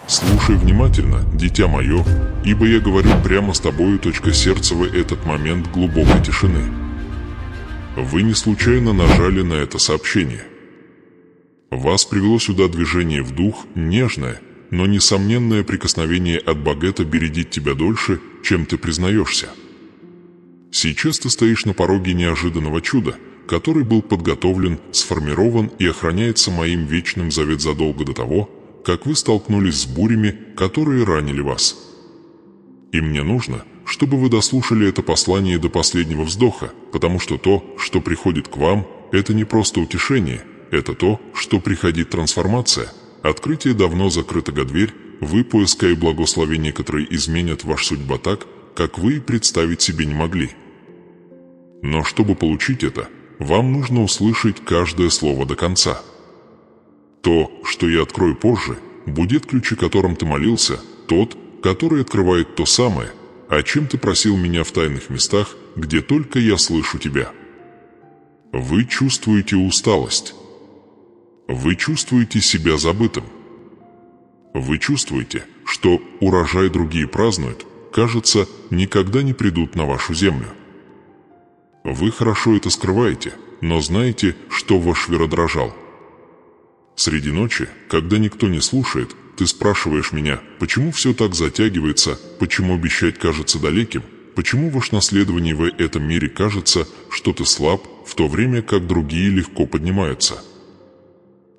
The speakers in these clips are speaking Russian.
Слушай внимательно, дитя мое, ибо я говорю прямо с тобою, сердца в этот момент глубокой тишины. Вы не случайно нажали на это сообщение. Вас привело сюда движение в дух, нежное, но несомненное прикосновение от Багета бередит тебя дольше, чем ты признаешься. Сейчас ты стоишь на пороге неожиданного чуда, который был подготовлен, сформирован и охраняется моим вечным завет задолго до того, как вы столкнулись с бурями, которые ранили вас. И мне нужно, чтобы вы дослушали это послание до последнего вздоха, потому что то, что приходит к вам, это не просто утешение, это то, что приходит трансформация, открытие давно закрытого дверь, вы поиска и благословения, которые изменят вашу судьбу так, как вы и представить себе не могли. Но чтобы получить это, вам нужно услышать каждое слово до конца. То, что я открою позже, будет ключ, о котором ты молился, тот, который открывает то самое, о чем ты просил меня в тайных местах, где только я слышу тебя. Вы чувствуете усталость. Вы чувствуете себя забытым. Вы чувствуете, что урожай другие празднуют, кажется, никогда не придут на вашу землю. Вы хорошо это скрываете, но знаете, что ваш веро дрожал. Среди ночи, когда никто не слушает, ты спрашиваешь меня, почему все так затягивается, почему обещать кажется далеким, почему ваше наследование в этом мире кажется, что ты слаб, в то время как другие легко поднимаются.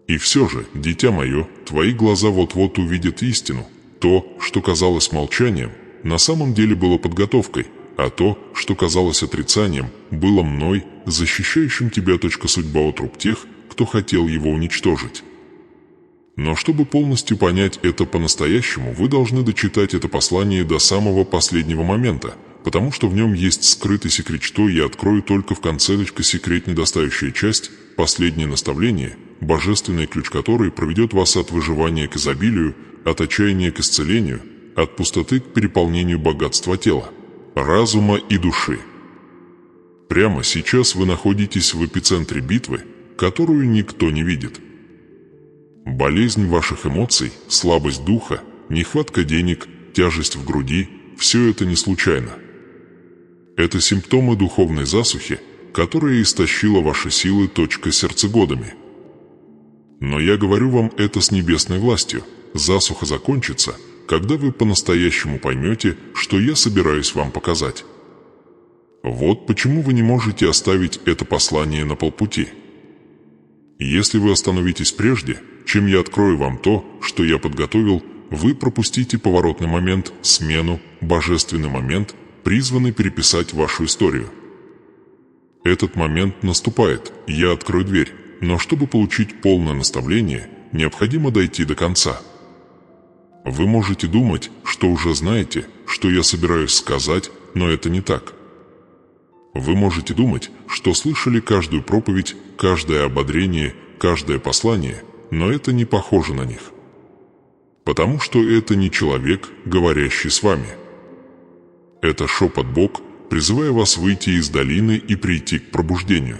И все же, дитя мое, твои глаза вот-вот увидят истину. То, что казалось молчанием, на самом деле было подготовкой, а то, что казалось отрицанием, было мной, защищающим тебя. Судьба от рук тех, кто хотел его уничтожить. Но чтобы полностью понять это по-настоящему, вы должны дочитать это послание до самого последнего момента, потому что в нем есть скрытый секрет, что я открою только в конце. Секрет недостающая часть, последнее наставление, божественный ключ, который проведет вас от выживания к изобилию, от отчаяния к исцелению, от пустоты к переполнению богатства тела, разума и души. Прямо сейчас вы находитесь в эпицентре битвы, которую никто не видит. Болезнь ваших эмоций, слабость духа, нехватка денег, тяжесть в груди – все это не случайно. Это симптомы духовной засухи, которая истощила ваши силы. Сердцегодами. Но я говорю вам это с небесной властью. Засуха закончится, когда вы по-настоящему поймете, что я собираюсь вам показать. Вот почему вы не можете оставить это послание на полпути. Если вы остановитесь прежде, чем я открою вам то, что я подготовил, вы пропустите поворотный момент, смену, божественный момент, призванный переписать вашу историю. Этот момент наступает, я открою дверь, но чтобы получить полное наставление, необходимо дойти до конца. Вы можете думать, что уже знаете, что я собираюсь сказать, но это не так. Вы можете думать, что слышали каждую проповедь, каждое ободрение, каждое послание, но это не похоже на них. Потому что это не человек, говорящий с вами. Это шепот Бог, призывая вас выйти из долины и прийти к пробуждению.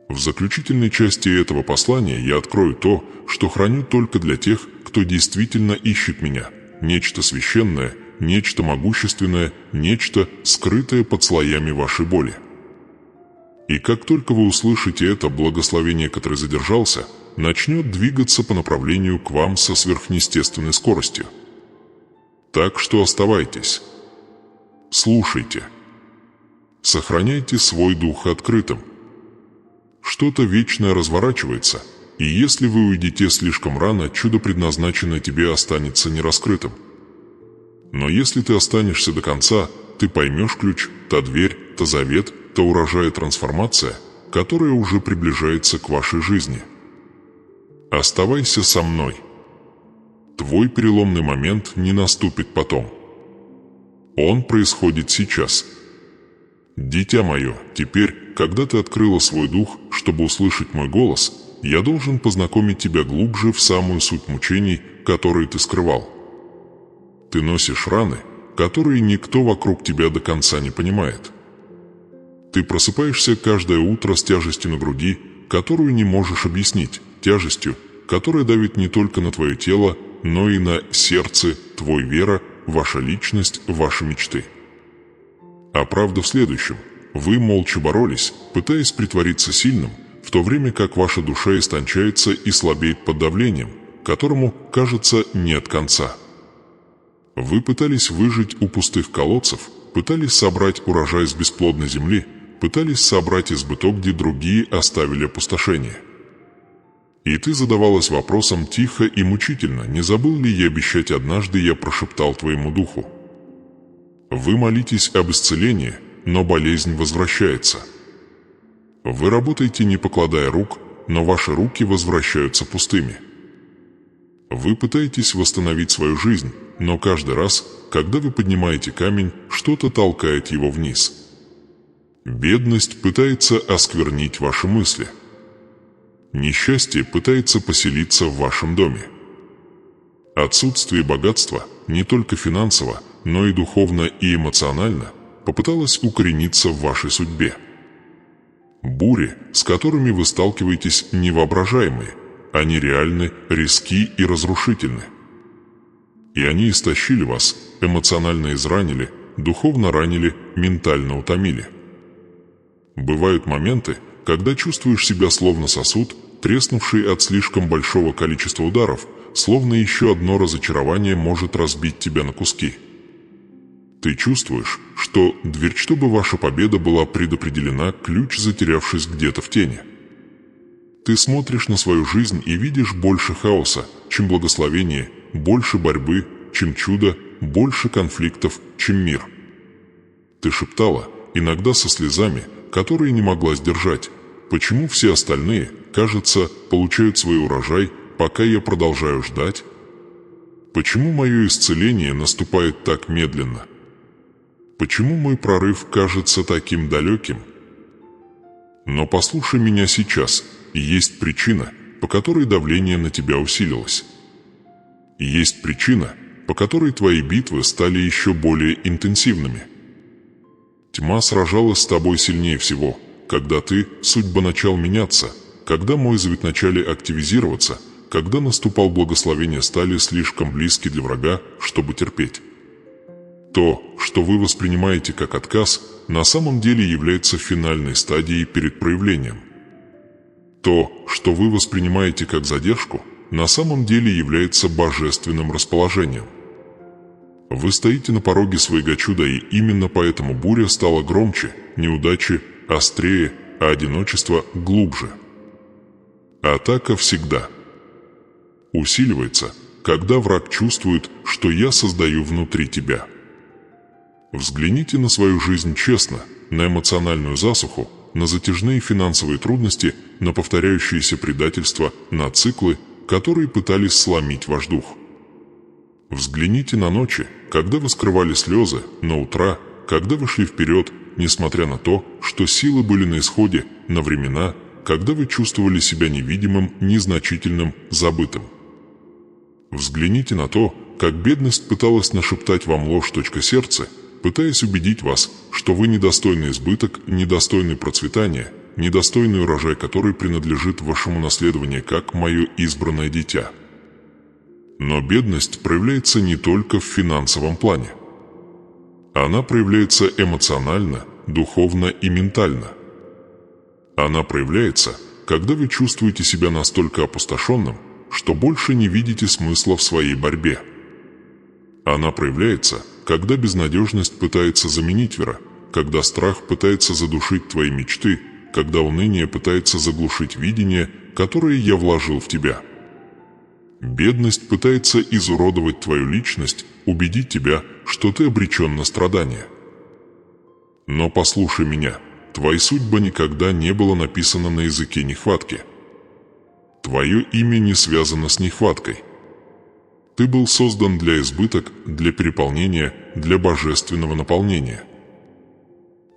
В заключительной части этого послания я открою то, что храню только для тех, кто действительно ищет меня, нечто священное, нечто могущественное, нечто, скрытое под слоями вашей боли. И как только вы услышите это, благословение, которое задержался, начнет двигаться по направлению к вам со сверхъестественной скоростью. Так что оставайтесь. Слушайте. Сохраняйте свой дух открытым. Что-то вечное разворачивается, и если вы уйдете слишком рано, чудо, предназначенное тебе, останется нераскрытым. Но если ты останешься до конца, ты поймешь ключ, та дверь, та завет, та урожай, трансформация, которая уже приближается к вашей жизни. Оставайся со мной. Твой переломный момент не наступит потом. Он происходит сейчас. Дитя мое, теперь, когда ты открыла свой дух, чтобы услышать мой голос, я должен познакомить тебя глубже в самую суть мучений, которые ты скрывал. Ты носишь раны, которые никто вокруг тебя до конца не понимает. Ты просыпаешься каждое утро с тяжестью на груди, которую не можешь объяснить, тяжестью, которая давит не только на твое тело, но и на сердце, твой вера, ваша личность, ваши мечты. А правда в следующем. Вы молча боролись, пытаясь притвориться сильным, в то время как ваша душа истончается и слабеет под давлением, которому, кажется, нет конца. Вы пытались выжить у пустых колодцев, пытались собрать урожай с бесплодной земли, пытались собрать избыток, где другие оставили опустошение. И ты задавалась вопросом тихо и мучительно, не забыл ли я обещать однажды, я прошептал твоему духу. Вы молитесь об исцелении, но болезнь возвращается. Вы работаете, не покладая рук, но ваши руки возвращаются пустыми. Вы пытаетесь восстановить свою жизнь, но каждый раз, когда вы поднимаете камень, что-то толкает его вниз. Бедность пытается осквернить ваши мысли. Несчастье пытается поселиться в вашем доме. Отсутствие богатства, не только финансово, но и духовно и эмоционально, попыталось укорениться в вашей судьбе. Бури, с которыми вы сталкиваетесь, невоображаемые, они реальны, резки и разрушительны. И они истощили вас, эмоционально изранили, духовно ранили, ментально утомили. Бывают моменты, когда чувствуешь себя словно сосуд, треснувший от слишком большого количества ударов, словно еще одно разочарование может разбить тебя на куски. Ты чувствуешь, что дверь, чтобы ваша победа была предопределена, ключ затерявшись где-то в тени. Ты смотришь на свою жизнь и видишь больше хаоса, чем благословение, больше борьбы, чем чудо, больше конфликтов, чем мир. Ты шептала, иногда со слезами, которые не могла сдержать, почему все остальные, кажется, получают свой урожай, пока я продолжаю ждать? Почему мое исцеление наступает так медленно? Почему мой прорыв кажется таким далеким? Но послушай меня сейчас, есть причина, по которой давление на тебя усилилось. Есть причина, по которой твои битвы стали еще более интенсивными. Тьма сражалась с тобой сильнее всего, когда судьба начал меняться, когда мой завет начали активизироваться, когда наступал благословение, стали слишком близки для врага, чтобы терпеть. То, что вы воспринимаете как отказ, на самом деле является финальной стадией перед проявлением. То, что вы воспринимаете как задержку, на самом деле является божественным расположением. Вы стоите на пороге своего чуда, и именно поэтому буря стала громче, неудачи острее, а одиночество глубже. Атака всегда усиливается, когда враг чувствует, что я создаю внутри тебя. Взгляните на свою жизнь честно, на эмоциональную засуху, на затяжные финансовые трудности, на повторяющиеся предательства, на циклы, которые пытались сломить ваш дух. Взгляните на ночи, когда вы скрывали слезы, на утра, когда вы шли вперед, несмотря на то, что силы были на исходе, на времена, когда вы чувствовали себя невидимым, незначительным, забытым. Взгляните на то, как бедность пыталась нашептать вам ложь сердце, пытаясь убедить вас, что вы недостойный избыток, недостойный процветания, недостойный урожай, который принадлежит вашему наследованию как мое избранное дитя. Но бедность проявляется не только в финансовом плане. Она проявляется эмоционально, духовно и ментально. Она проявляется, когда вы чувствуете себя настолько опустошенным, что больше не видите смысла в своей борьбе. Она проявляется, когда безнадежность пытается заменить вера, когда страх пытается задушить твои мечты, когда уныние пытается заглушить видение, которое я вложил в тебя. Бедность пытается изуродовать твою личность, убедить тебя, что ты обречен на страдания. Но послушай меня, твоя судьба никогда не была написана на языке нехватки. Твое имя не связано с нехваткой. Ты был создан для избыток, для переполнения, для божественного наполнения.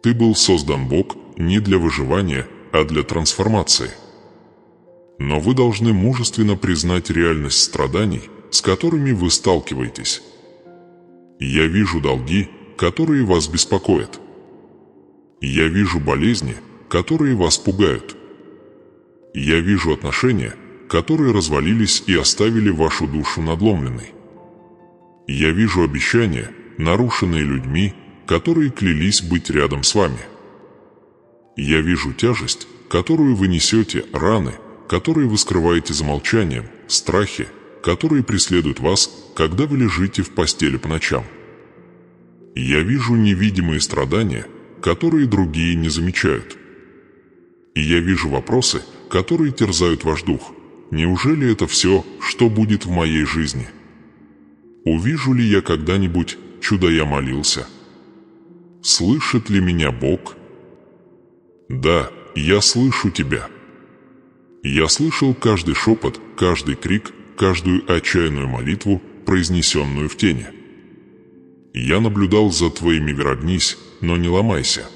Ты был создан Бог не для выживания, а для трансформации. Но вы должны мужественно признать реальность страданий, с которыми вы сталкиваетесь. Я вижу долги, которые вас беспокоят. Я вижу болезни, которые вас пугают. Я вижу отношения, которые развалились и оставили вашу душу надломленной. Я вижу обещания, нарушенные людьми, которые клялись быть рядом с вами. Я вижу тяжесть, которую вы несете, раны, которые вы скрываете за молчанием, страхи, которые преследуют вас, когда вы лежите в постели по ночам. Я вижу невидимые страдания, которые другие не замечают. И я вижу вопросы, которые терзают ваш дух. Неужели это все, что будет в моей жизни? Увижу ли я когда-нибудь, чудо я молился? Слышит ли меня Бог? Да, я слышу тебя. Я слышал каждый шепот, каждый крик, каждую отчаянную молитву, произнесенную в тени. Я наблюдал за твоими «верогнись, но не ломайся».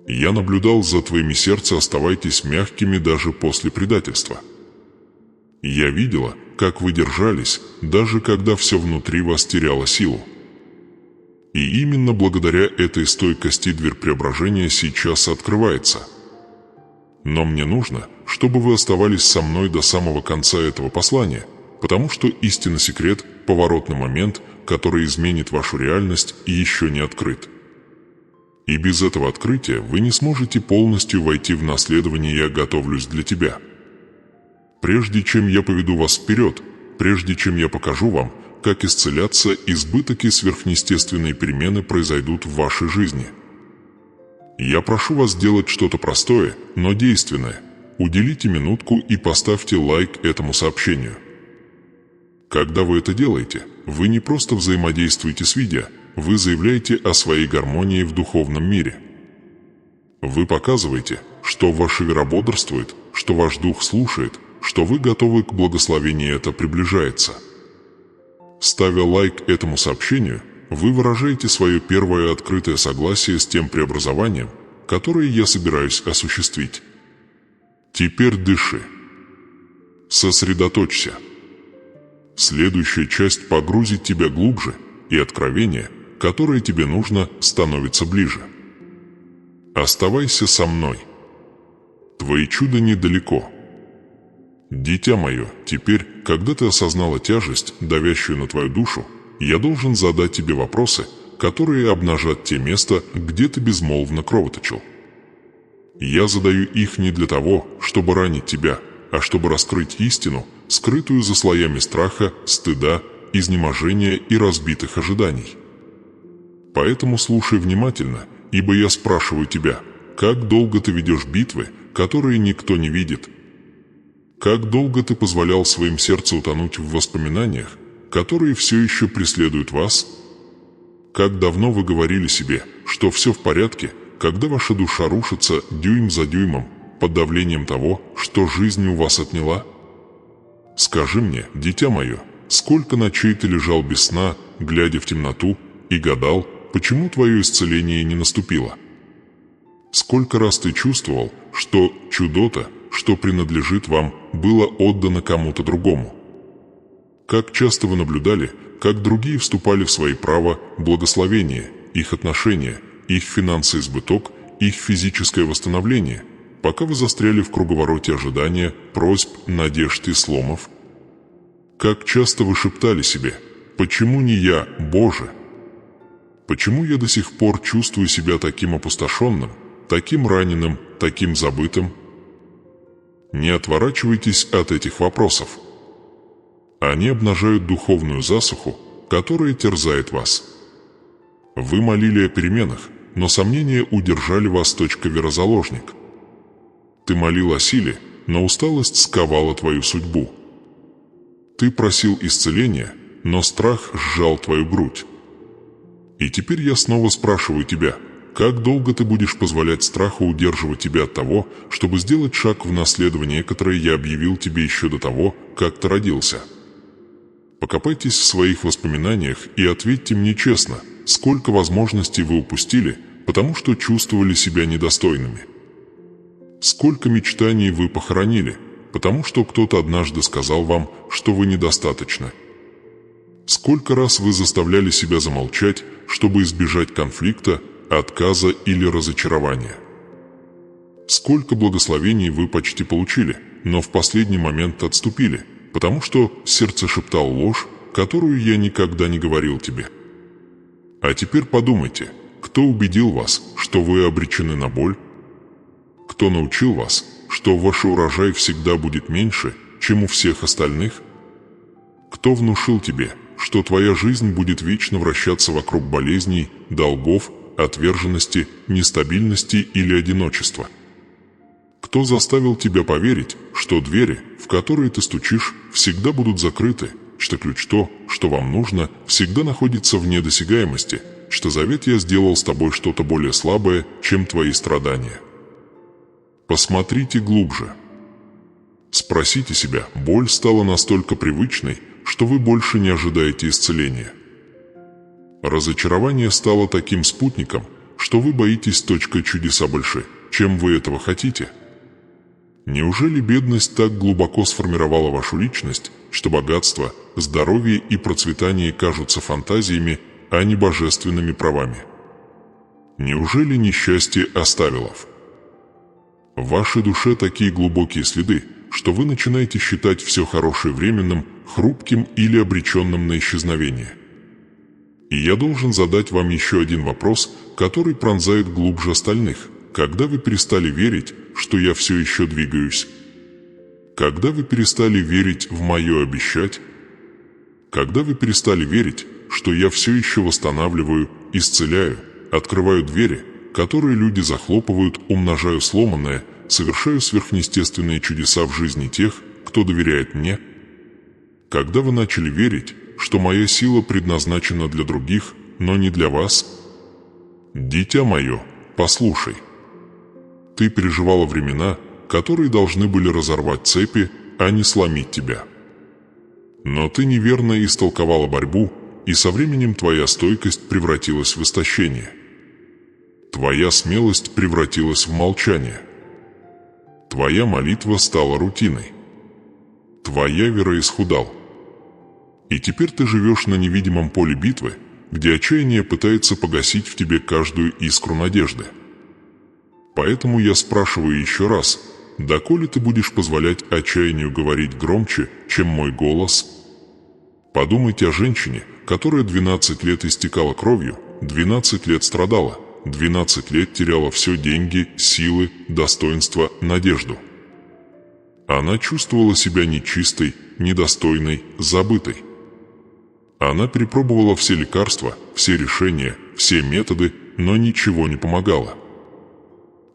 Я наблюдал за твоими «сердце, оставайтесь мягкими даже после предательства». Я видела, как вы держались, даже когда все внутри вас теряло силу. И именно благодаря этой стойкости дверь преображения сейчас открывается. Но мне нужно, чтобы вы оставались со мной до самого конца этого послания, потому что истинный секрет, поворотный момент, который изменит вашу реальность, еще не открыт. И без этого открытия вы не сможете полностью войти в наследование «Я готовлюсь для тебя». Прежде чем я поведу вас вперед, прежде чем я покажу вам, как исцеляться, избыток и сверхъестественные перемены произойдут в вашей жизни. Я прошу вас сделать что-то простое, но действенное. Уделите минутку и поставьте лайк этому сообщению. Когда вы это делаете, вы не просто взаимодействуете с видео, вы заявляете о своей гармонии в духовном мире. Вы показываете, что ваша вера бодрствует, что ваш дух слушает, что вы готовы к благословению, это приближается. Ставя лайк этому сообщению, вы выражаете свое первое открытое согласие с тем преобразованием, которое я собираюсь осуществить. Теперь дыши. Сосредоточься. Следующая часть погрузит тебя глубже, и откровение, которое тебе нужно, становится ближе. Оставайся со мной. Твои чудо недалеко. Дитя мое, теперь, когда ты осознала тяжесть, давящую на твою душу, я должен задать тебе вопросы, которые обнажат те места, где ты безмолвно кровоточил. Я задаю их не для того, чтобы ранить тебя, а чтобы раскрыть истину, скрытую за слоями страха, стыда, изнеможения и разбитых ожиданий. Поэтому слушай внимательно, ибо я спрашиваю тебя, как долго ты ведешь битвы, которые никто не видит? Как долго ты позволял своим сердцу утонуть в воспоминаниях, которые все еще преследуют вас? Как давно вы говорили себе, что все в порядке, когда ваша душа рушится дюйм за дюймом под давлением того, что жизнь у вас отняла? Скажи мне, дитя мое, сколько ночей ты лежал без сна, глядя в темноту, и гадал, почему твое исцеление не наступило? Сколько раз ты чувствовал, что чудо-то, что принадлежит вам, было отдано кому-то другому? Как часто вы наблюдали, как другие вступали в свои права, благословения, их отношения, их финансовый избыток, их физическое восстановление, пока вы застряли в круговороте ожидания, просьб, надежд и сломов? Как часто вы шептали себе: «Почему не я, Боже? Почему я до сих пор чувствую себя таким опустошенным, таким раненым, таким забытым?» Не отворачивайтесь от этих вопросов. Они обнажают духовную засуху, которая терзает вас. Вы молили о переменах, но сомнения удержали вас, верозаложник. Ты молил о силе, но усталость сковала твою судьбу. Ты просил исцеления, но страх сжал твою грудь. И теперь я снова спрашиваю тебя, как долго ты будешь позволять страху удерживать тебя от того, чтобы сделать шаг в наследование, которое я объявил тебе еще до того, как ты родился? Покопайтесь в своих воспоминаниях и ответьте мне честно, сколько возможностей вы упустили, потому что чувствовали себя недостойными. Сколько мечтаний вы похоронили, потому что кто-то однажды сказал вам, что вы недостаточны. Сколько раз вы заставляли себя замолчать, чтобы избежать конфликта, отказа или разочарования. Сколько благословений вы почти получили, но в последний момент отступили, потому что сердце шептало ложь, которую я никогда не говорил тебе. А теперь подумайте, кто убедил вас, что вы обречены на боль? Кто научил вас, что ваш урожай всегда будет меньше, чем у всех остальных? Кто внушил тебе, что твоя жизнь будет вечно вращаться вокруг болезней, долгов, отверженности, нестабильности или одиночества? Кто заставил тебя поверить, что двери, в которые ты стучишь, всегда будут закрыты, что ключ то, что вам нужно, всегда находится вне досягаемости, что завет я сделал с тобой что-то более слабое, чем твои страдания? Посмотрите глубже. Спросите себя, боль стала настолько привычной, что вы больше не ожидаете исцеления. Разочарование стало таким спутником, что вы боитесь чудеса больше, чем вы этого хотите. Неужели бедность так глубоко сформировала вашу личность, что богатство, здоровье и процветание кажутся фантазиями, а не божественными правами? Неужели несчастье оставило в вашей душе такие глубокие следы, что вы начинаете считать все хорошее временным, хрупким или обреченным на исчезновение? И я должен задать вам еще один вопрос, который пронзает глубже остальных. Когда вы перестали верить, что я все еще двигаюсь? Когда вы перестали верить в мое обещать? Когда вы перестали верить, что я все еще восстанавливаю, исцеляю, открываю двери, которые люди захлопывают, умножаю сломанное, совершаю сверхъестественные чудеса в жизни тех, кто доверяет мне? Когда вы начали верить, что моя сила предназначена для других, но не для вас? Дитя мое, послушай. Ты переживала времена, которые должны были разорвать цепи, а не сломить тебя. Но ты неверно истолковала борьбу, и со временем твоя стойкость превратилась в истощение. Твоя смелость превратилась в молчание. Твоя молитва стала рутиной. Твоя вера исхудала. И теперь ты живешь на невидимом поле битвы, где отчаяние пытается погасить в тебе каждую искру надежды. Поэтому я спрашиваю еще раз, доколе ты будешь позволять отчаянию говорить громче, чем мой голос? Подумайте о женщине, которая 12 лет истекала кровью, 12 лет страдала, 12 лет теряла все: деньги, силы, достоинство, надежду. Она чувствовала себя нечистой, недостойной, забытой. Она перепробовала все лекарства, все решения, все методы, но ничего не помогало.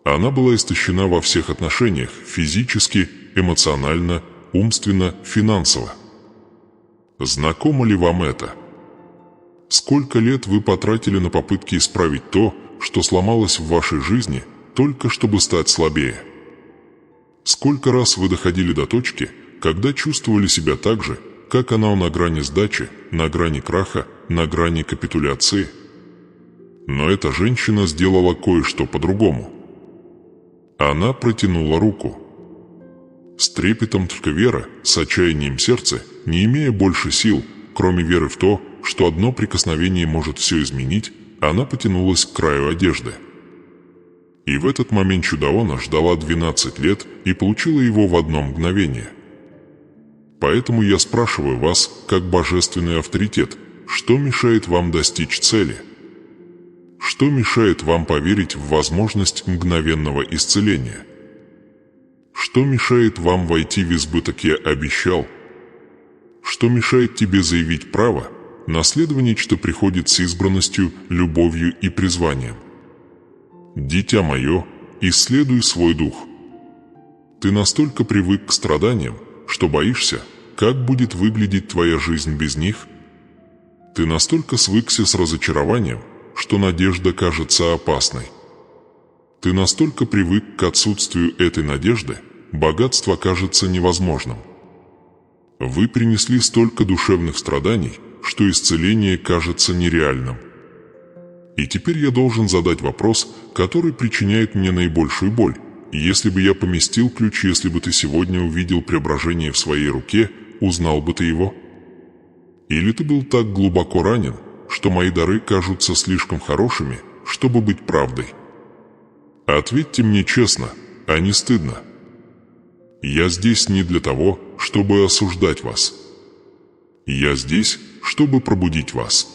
Она была истощена во всех отношениях: физически, эмоционально, умственно, финансово. Знакомо ли вам это? Сколько лет вы потратили на попытки исправить то, что сломалось в вашей жизни, только чтобы стать слабее? Сколько раз вы доходили до точки, когда чувствовали себя так же, как она на грани сдачи, на грани краха, на грани капитуляции? Но эта женщина сделала кое-что по-другому. Она протянула руку. С трепетом только вера, с отчаянием сердца, не имея больше сил, кроме веры в то, что одно прикосновение может все изменить, она потянулась к краю одежды. И в этот момент чудо-она ждала 12 лет и получила его в одно мгновение. Поэтому я спрашиваю вас, как божественный авторитет, что мешает вам достичь цели? Что мешает вам поверить в возможность мгновенного исцеления? Что мешает вам войти в избыток «я обещал»? Что мешает тебе заявить право, наследование, что приходит с избранностью, любовью и призванием? Дитя мое, исследуй свой дух. Ты настолько привык к страданиям, что боишься, как будет выглядеть твоя жизнь без них? Ты настолько свыкся с разочарованием, что надежда кажется опасной. Ты настолько привык к отсутствию этой надежды, богатство кажется невозможным. Вы принесли столько душевных страданий, что исцеление кажется нереальным. И теперь я должен задать вопрос, который причиняет мне наибольшую боль. Если бы я поместил ключ, если бы ты сегодня увидел преображение в своей руке, узнал бы ты его? Или ты был так глубоко ранен, что мои дары кажутся слишком хорошими, чтобы быть правдой? Ответьте мне честно, а не стыдно. Я здесь не для того, чтобы осуждать вас. Я здесь, чтобы пробудить вас.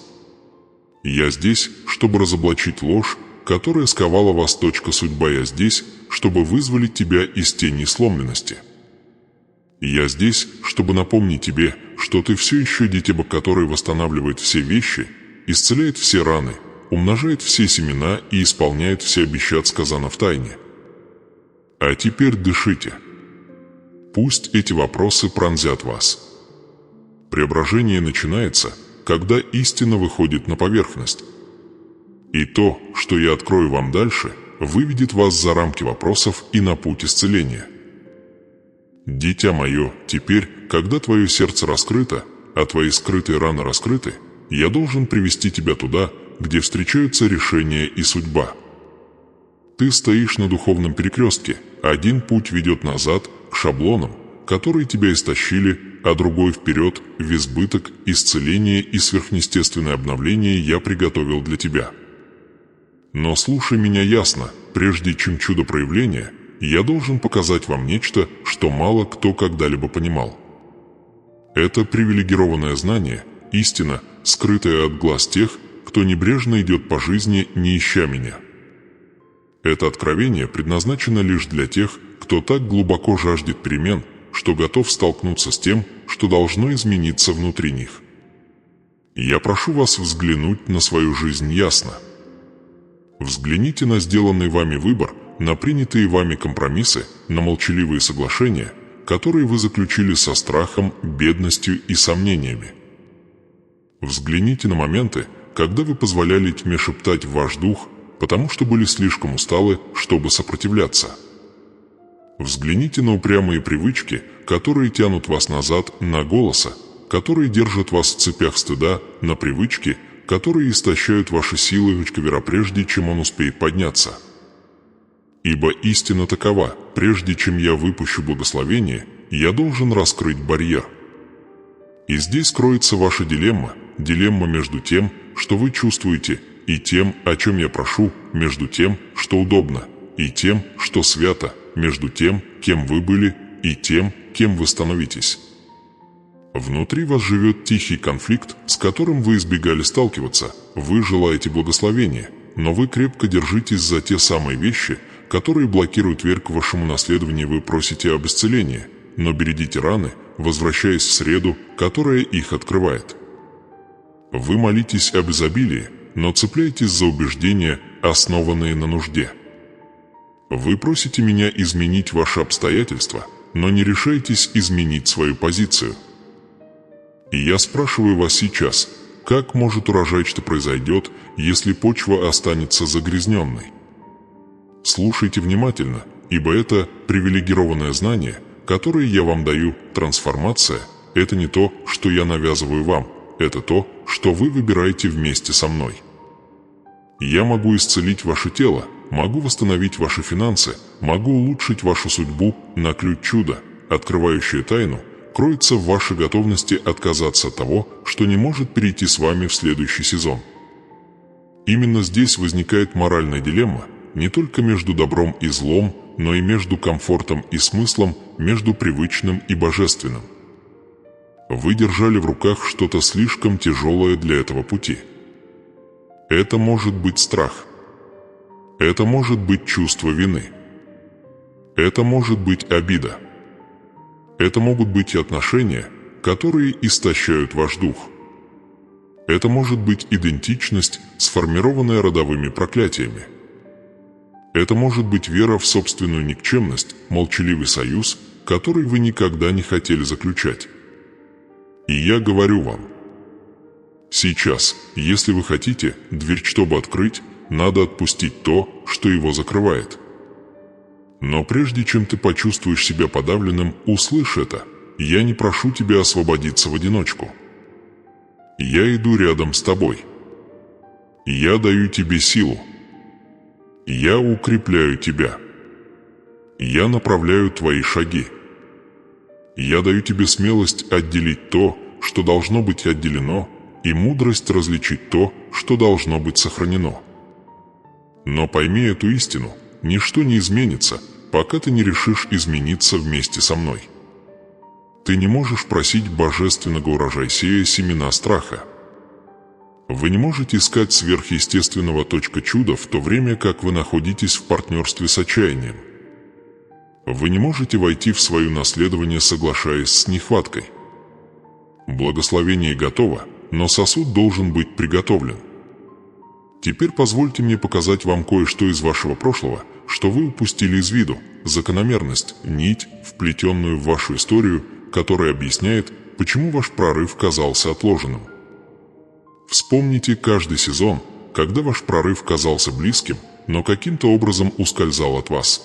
Я здесь, чтобы разоблачить ложь, которая сковала вас. Судьба. Я здесь, чтобы вызволить тебя из тени сломленности. Я здесь, чтобы напомнить тебе, что ты все еще дитя, который восстанавливает все вещи, исцеляет все раны, умножает все семена и исполняет все обещания, сказано в тайне. А теперь дышите. Пусть эти вопросы пронзят вас. Преображение начинается, когда истина выходит на поверхность. И то, что я открою вам дальше, выведет вас за рамки вопросов и на путь исцеления. Дитя мое, теперь, когда твое сердце раскрыто, а твои скрытые раны раскрыты, я должен привести тебя туда, где встречаются решение и судьба. Ты стоишь на духовном перекрестке, один путь ведет назад, к шаблонам, которые тебя истощили, а другой вперед, в избыток, исцеление и сверхъестественное обновление я приготовил для тебя. Но слушай меня ясно, прежде чем чудо проявления, я должен показать вам нечто, что мало кто когда-либо понимал. Это привилегированное знание, истина, скрытая от глаз тех, кто небрежно идет по жизни, не ища меня. Это откровение предназначено лишь для тех, кто так глубоко жаждет перемен, что готов столкнуться с тем, что должно измениться внутри них. Я прошу вас взглянуть на свою жизнь ясно. Взгляните на сделанный вами выбор, на принятые вами компромиссы, на молчаливые соглашения, которые вы заключили со страхом, бедностью и сомнениями. Взгляните на моменты, когда вы позволяли тьме шептать в ваш дух, потому что были слишком усталы, чтобы сопротивляться. Взгляните на упрямые привычки, которые тянут вас назад, на голоса, которые держат вас в цепях стыда, на привычки, которые истощают ваши силы вера прежде, чем он успеет подняться. Ибо истина такова: прежде чем я выпущу благословение, я должен раскрыть барьер. И здесь кроется ваша дилемма между тем, что вы чувствуете, и тем, о чем я прошу, между тем, что удобно, и тем, что свято, между тем, кем вы были, и тем, кем вы становитесь. Внутри вас живет тихий конфликт, с которым вы избегали сталкиваться. Вы желаете благословения, но вы крепко держитесь за те самые вещи, которые блокируют дверь к вашему наследованию. Вы просите об исцелении, но бередите раны, возвращаясь в среду, которая их открывает. Вы молитесь об изобилии, но цепляетесь за убеждения, основанные на нужде. Вы просите меня изменить ваши обстоятельства, но не решаетесь изменить свою позицию. И я спрашиваю вас сейчас, как может урожай, что произойдет, если почва останется загрязненной? Слушайте внимательно, ибо это привилегированное знание, которое я вам даю. Трансформация – это не то, что я навязываю вам, это то, что вы выбираете вместе со мной. Я могу исцелить ваше тело, могу восстановить ваши финансы, могу улучшить вашу судьбу, но ключ чуда, открывающее тайну, кроется в вашей готовности отказаться от того, что не может перейти с вами в следующий сезон. Именно здесь возникает моральная дилемма, не только между добром и злом, но и между комфортом и смыслом, между привычным и божественным. Вы держали в руках что-то слишком тяжелое для этого пути. Это может быть страх. Это может быть чувство вины. Это может быть обида. Это могут быть отношения, которые истощают ваш дух. Это может быть идентичность, сформированная родовыми проклятиями. Это может быть вера в собственную никчемность, молчаливый союз, который вы никогда не хотели заключать. И я говорю вам, сейчас, если вы хотите дверь, чтобы открыть, надо отпустить то, что его закрывает. Но прежде чем ты почувствуешь себя подавленным, услышь это: я не прошу тебя освободиться в одиночку. Я иду рядом с тобой. Я даю тебе силу. Я укрепляю тебя. Я направляю твои шаги. Я даю тебе смелость отделить то, что должно быть отделено, и мудрость различить то, что должно быть сохранено. Но пойми эту истину: ничто не изменится, пока ты не решишь измениться вместе со мной. Ты не можешь просить божественного урожая, сея семена страха. Вы не можете искать сверхъестественного чуда в то время, как вы находитесь в партнерстве с отчаянием. Вы не можете войти в свое наследование, соглашаясь с нехваткой. Благословение готово, но сосуд должен быть приготовлен. Теперь позвольте мне показать вам кое-что из вашего прошлого, что вы упустили из виду, закономерность, нить, вплетенную в вашу историю, которая объясняет, почему ваш прорыв казался отложенным. Вспомните каждый сезон, когда ваш прорыв казался близким, но каким-то образом ускользал от вас.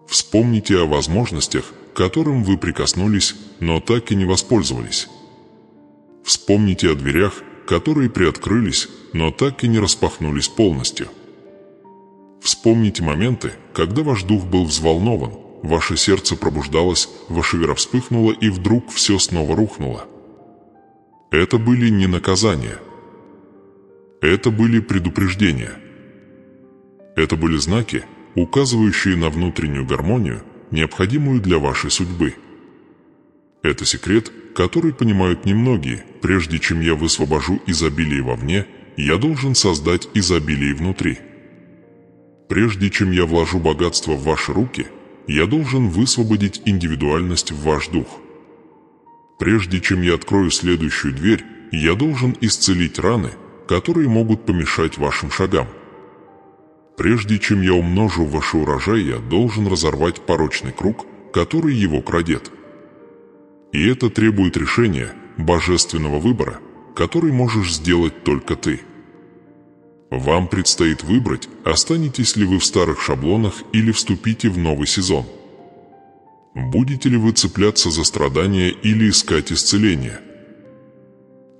Вспомните о возможностях, к которым вы прикоснулись, но так и не воспользовались. Вспомните о дверях, которые приоткрылись, но так и не распахнулись полностью. Вспомните моменты, когда ваш дух был взволнован, ваше сердце пробуждалось, ваша вера вспыхнула и вдруг все снова рухнуло. Это были не наказания. Это были предупреждения. Это были знаки, указывающие на внутреннюю гармонию, необходимую для вашей судьбы. Это секрет, который понимают немногие. Прежде чем я высвобожу изобилие вовне, я должен создать изобилие внутри. Прежде чем я вложу богатство в ваши руки, я должен высвободить индивидуальность в ваш дух. Прежде чем я открою следующую дверь, я должен исцелить раны, которые могут помешать вашим шагам. Прежде чем я умножу ваш урожай, я должен разорвать порочный круг, который его крадет. И это требует решения, божественного выбора, который можешь сделать только ты. Вам предстоит выбрать, останетесь ли вы в старых шаблонах или вступите в новый сезон. Будете ли вы цепляться за страдания или искать исцеление?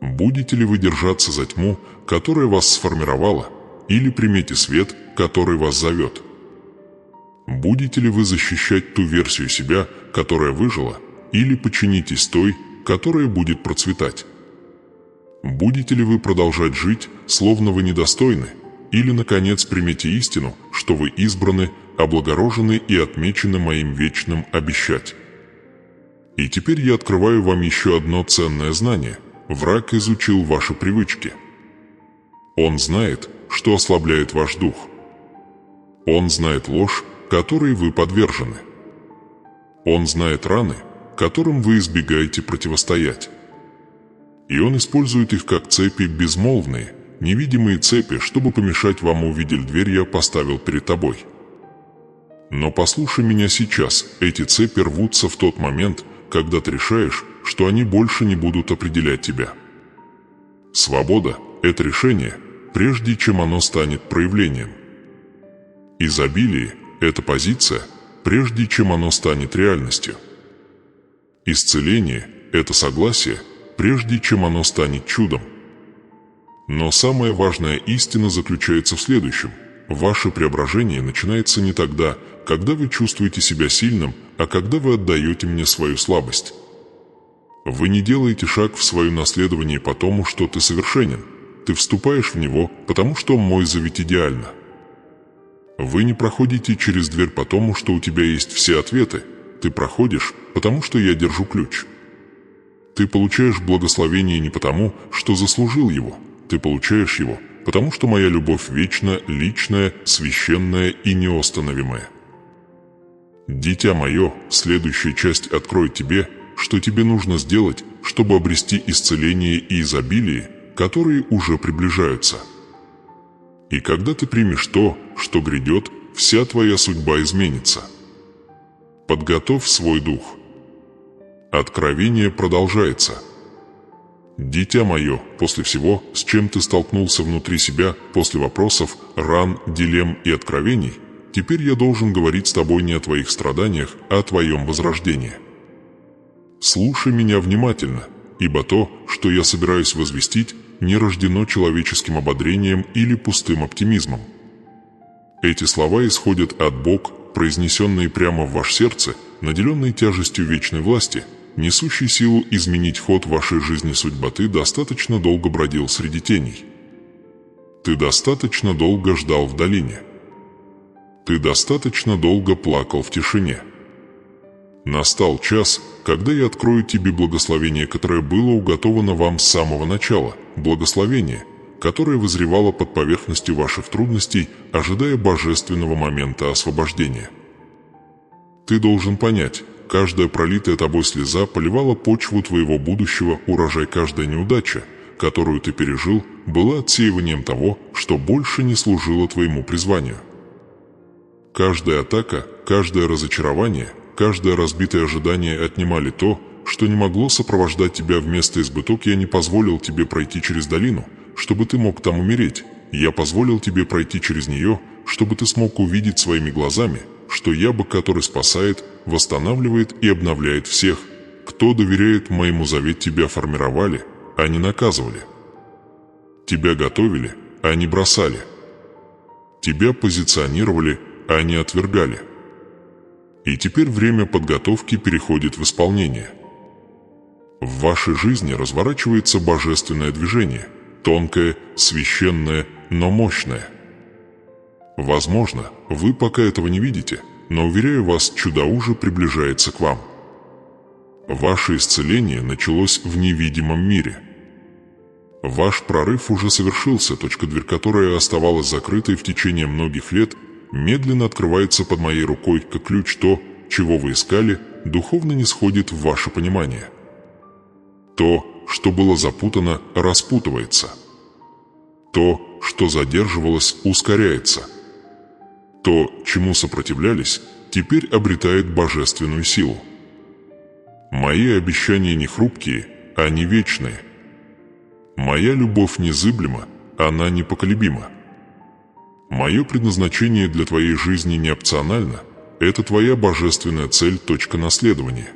Будете ли вы держаться за тьму, которая вас сформировала, или примете свет, который вас зовет? Будете ли вы защищать ту версию себя, которая выжила, или подчинитесь той, которая будет процветать? Будете ли вы продолжать жить, словно вы недостойны, или, наконец, примете истину, что вы избраны, облагорожены и отмечены моим вечным обещать? И теперь я открываю вам еще одно ценное знание. Враг изучил ваши привычки. Он знает, что ослабляет ваш дух. Он знает ложь, которой вы подвержены. Он знает раны, которым вы избегаете противостоять. И он использует их как цепи безмолвные, невидимые цепи, чтобы помешать вам увидеть дверь я поставил перед тобой. Но послушай меня сейчас, эти цепи рвутся в тот момент, когда ты решаешь, что они больше не будут определять тебя. Свобода – это решение, прежде чем оно станет проявлением. Изобилие – это позиция, прежде чем оно станет реальностью. Исцеление – это согласие, прежде чем оно станет чудом. Но самая важная истина заключается в следующем. Ваше преображение начинается не тогда, когда вы чувствуете себя сильным, а когда вы отдаете мне свою слабость. Вы не делаете шаг в свое наследование потому, что ты совершенен. Ты вступаешь в него, потому что мой завет идеально. Вы не проходите через дверь потому, что у тебя есть все ответы. Ты проходишь, потому что я держу ключ. Ты получаешь благословение не потому, что заслужил его. Ты получаешь его, потому что моя любовь вечна, личная, священная и неостановимая. Дитя мое, следующая часть откроет тебе, что тебе нужно сделать, чтобы обрести исцеление и изобилие, которые уже приближаются. И когда ты примешь то, что грядет, вся твоя судьба изменится. Подготовь свой дух. Откровение продолжается. Дитя мое, после всего, с чем ты столкнулся внутри себя, после вопросов, ран, дилемм и откровений, теперь я должен говорить с тобой не о твоих страданиях, а о твоем возрождении. Слушай меня внимательно, ибо то, что я собираюсь возвестить, не рождено человеческим ободрением или пустым оптимизмом. Эти слова исходят от Бога, произнесенные прямо в ваше сердце, наделенные тяжестью вечной власти, несущей силу изменить ход вашей жизни. Судьба. Ты достаточно долго бродил среди теней. Ты достаточно долго ждал в долине. Ты достаточно долго плакал в тишине. Настал час, когда я открою тебе благословение, которое было уготовано вам с самого начала, благословение, которое вызревало под поверхностью ваших трудностей, ожидая божественного момента освобождения. Ты должен понять, каждая пролитая тобой слеза поливала почву твоего будущего, урожай каждая неудача, которую ты пережил, была отсеиванием того, что больше не служило твоему призванию. Каждая атака, каждое разочарование, каждое разбитое ожидание отнимали то, что не могло сопровождать тебя в место избыток. Я не позволил тебе пройти через долину, чтобы ты мог там умереть. Я позволил тебе пройти через нее, чтобы ты смог увидеть своими глазами, что я Бог, который спасает, восстанавливает и обновляет всех, кто доверяет моему завету. Тебя формировали, а не наказывали. Тебя готовили, а не бросали. Тебя позиционировали, а не отвергали. И теперь время подготовки переходит в исполнение. В вашей жизни разворачивается божественное движение, тонкое, священное, но мощное. Возможно, вы пока этого не видите, но, уверяю вас, чудо уже приближается к вам. Ваше исцеление началось в невидимом мире. Ваш прорыв уже совершился, дверь, которая оставалась закрытой в течение многих лет, медленно открывается под моей рукой, как ключ. То, чего вы искали, духовно не сходит в ваше понимание. То, что было запутано, распутывается. То, что задерживалось, ускоряется. То, чему сопротивлялись, теперь обретает божественную силу. Мои обещания не хрупкие, они вечные. Моя любовь незыблема, она непоколебима. Мое предназначение для твоей жизни не опционально, это твоя божественная цель, точка наследования.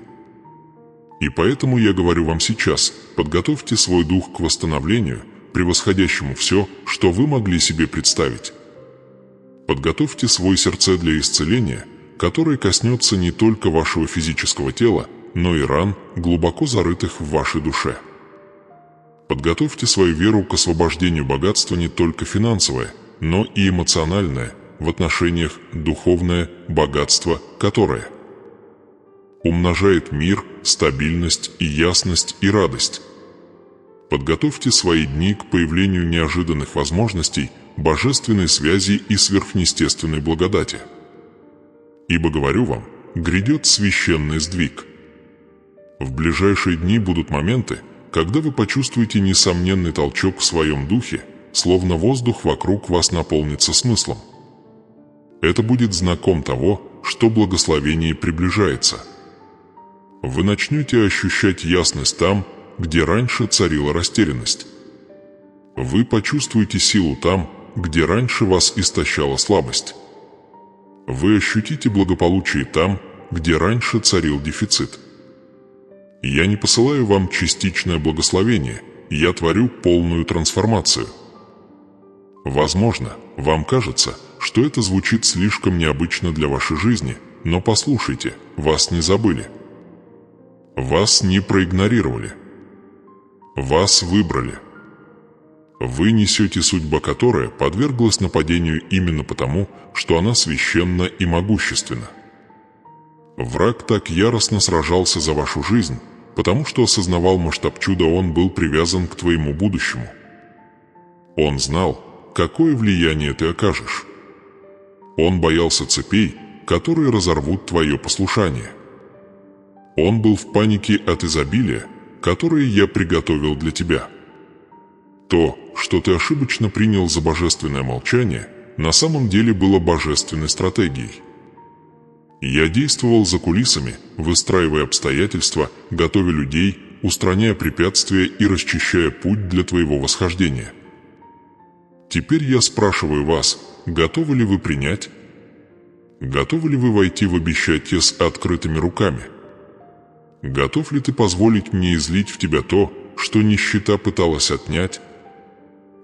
И поэтому я говорю вам сейчас, подготовьте свой дух к восстановлению, превосходящему все, что вы могли себе представить. Подготовьте свой сердце для исцеления, которое коснется не только вашего физического тела, но и ран, глубоко зарытых в вашей душе. Подготовьте свою веру к освобождению богатства не только финансовое, но и эмоциональное, в отношениях духовное богатство, которое умножает мир, стабильность и ясность и радость. Подготовьте свои дни к появлению неожиданных возможностей, божественной связи и сверхъестественной благодати. Ибо, говорю вам, грядет священный сдвиг. В ближайшие дни будут моменты, когда вы почувствуете несомненный толчок в своем духе, словно воздух вокруг вас наполнится смыслом. Это будет знаком того, что благословение приближается. Вы начнете ощущать ясность там, где раньше царила растерянность. Вы почувствуете силу там, где раньше вас истощала слабость. Вы ощутите благополучие там, где раньше царил дефицит. Я не посылаю вам частичное благословение, я творю полную трансформацию. Возможно, вам кажется, что это звучит слишком необычно для вашей жизни, но послушайте, вас не забыли. Вас не проигнорировали. Вас выбрали. Вы несете судьбу, которая подверглась нападению именно потому, что она священна и могущественна. Враг так яростно сражался за вашу жизнь, потому что осознавал масштаб чуда, он был привязан к твоему будущему. Он знал, какое влияние ты окажешь. Он боялся цепей, которые разорвут твое послушание. Он был в панике от изобилия, которое я приготовил для тебя. То, что ты ошибочно принял за божественное молчание, на самом деле было божественной стратегией. Я действовал за кулисами, выстраивая обстоятельства, готовя людей, устраняя препятствия и расчищая путь для твоего восхождения. Теперь я спрашиваю вас, готовы ли вы принять? Готовы ли вы войти в обещание с открытыми руками? Готов ли ты позволить мне излить в тебя то, что нищета пыталась отнять?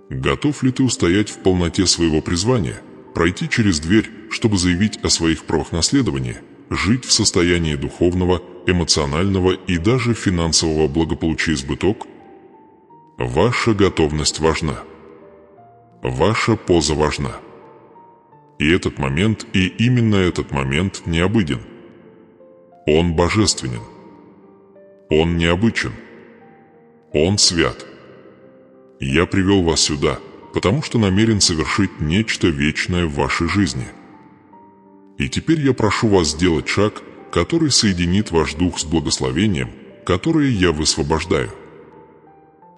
Готов ли ты устоять в полноте своего призвания, пройти через дверь, чтобы заявить о своих правах наследования, жить в состоянии духовного, эмоционального и даже финансового благополучия избыток? Ваша готовность важна. Ваша поза важна. И этот момент, и именно этот момент необыден. Он божественен. Он необычен. Он свят. Я привел вас сюда, потому что намерен совершить нечто вечное в вашей жизни. И теперь я прошу вас сделать шаг, который соединит ваш дух с благословением, которое я высвобождаю.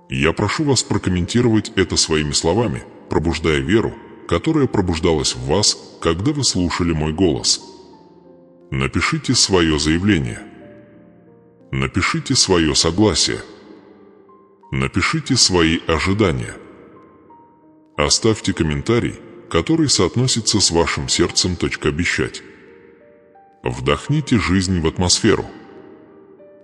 Я прошу вас прокомментировать это своими словами, пробуждая веру, которая пробуждалась в вас, когда вы слушали мой голос. Напишите свое заявление. Напишите свое согласие. Напишите свои ожидания. Оставьте комментарий, который соотносится с вашим сердцем. Обещать. Вдохните жизнь в атмосферу.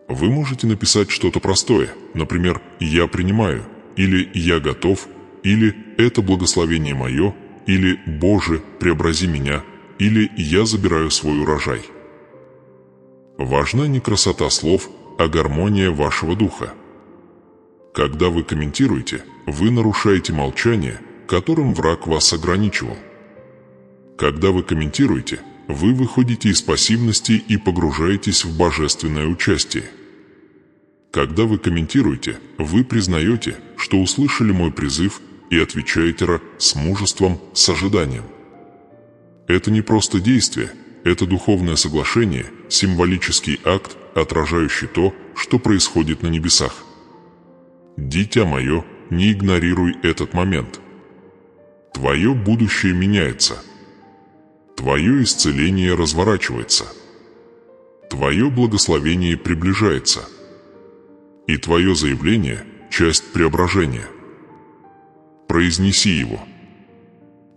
Вы можете написать что-то простое, например, «Я принимаю», или «Я готов», или «Это благословение мое», или «Боже, преобрази меня», или «Я забираю свой урожай». Важна не красота слов, а гармония вашего духа. Когда вы комментируете, вы нарушаете молчание, которым враг вас ограничивал. Когда вы комментируете, вы выходите из пассивности и погружаетесь в божественное участие. Когда вы комментируете, вы признаете, что услышали мой призыв и отвечаете с мужеством, с ожиданием. Это не просто действие, это духовное соглашение, символический акт, отражающий то, что происходит на небесах. Дитя мое, не игнорируй этот момент. Твое будущее меняется. Твое исцеление разворачивается. Твое благословение приближается. И твое заявление – часть преображения. Произнеси его.